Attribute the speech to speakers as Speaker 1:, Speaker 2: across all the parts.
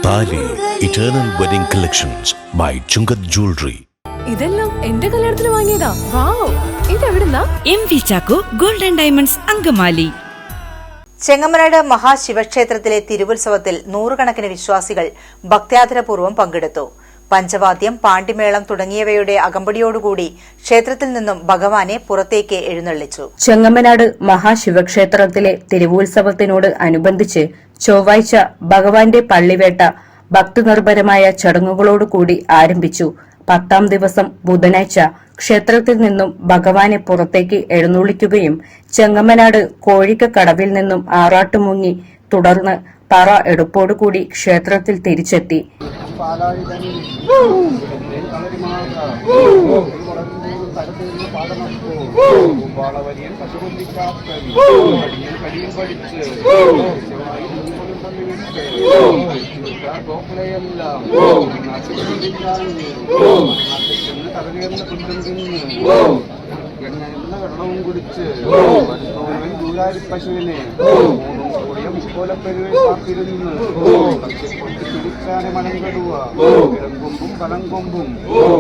Speaker 1: താലി eternal wedding collections by Chungath jewellery.
Speaker 2: ഇതെല്ലാം എന്റെ കല്യാണത്തിന് വാങ്ങിയതാ. വാവ്, ഇതെവിടുന്നാ?
Speaker 3: MV Chacko golden diamonds Angamaly.
Speaker 4: Chengamanad മഹാശിവക്ഷേത്രത്തിലെ തിരുവുത്സവത്തിൽ നൂറുകണക്കിന് വിശ്വാസികൾ ഭക്ത്യാദരപൂർവ്വം പങ്കെടുത്തു. പഞ്ചവാദ്യം, പാണ്ടിമേളം തുടങ്ങിയവയുടെ അകമ്പടിയോടുകൂടി ക്ഷേത്രത്തിൽ നിന്നും ഭഗവാനെ പുറത്തേക്ക് എഴുന്നള്ളിച്ചു.
Speaker 5: ചെങ്ങമനാട് മഹാശിവക്ഷേത്രത്തിലെ തിരുവുത്സവത്തിനോട് അനുബന്ധിച്ച് ചൊവ്വാഴ്ച ഭഗവാന്റെ പള്ളിവേട്ട ഭക്തിനിർഭരമായ ചടങ്ങുകളോടുകൂടി ആരംഭിച്ചു. 10ാം ദിവസം ബുധനാഴ്ച ക്ഷേത്രത്തിൽ നിന്നും ഭഗവാനെ പുറത്തേക്ക് എഴുന്നള്ളിക്കുകയും ചെങ്ങമനാട് കോഴിക്കക്കടവിൽ നിന്നും ആറാട്ടുമുങ്ങി തുടർന്ന് പറ എടുപ്പോടുകൂടി ക്ഷേത്രത്തിൽ തിരിച്ചെത്തി.
Speaker 6: വെള്ളവും കുടിച്ച് പശുവിനെ കോലപ്പെരുവെ കാത്തിരുന്ന് പിടിച്ചാനെ മണം കെടുക ഇടംകൊമ്പും പലങ്കൊമ്പും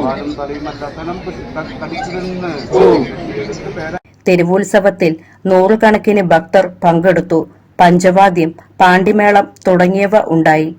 Speaker 6: പാടും തലയും അല്ലാത്തനം കടിച്ചിരുന്ന്.
Speaker 5: തിരുവുത്സവത്തിൽ നൂറുകണക്കിന് ഭക്തർ പങ്കെടുത്തു. പഞ്ചവാദ്യം, പാണ്ടിമേളം തുടങ്ങിയവ ഉണ്ടായി.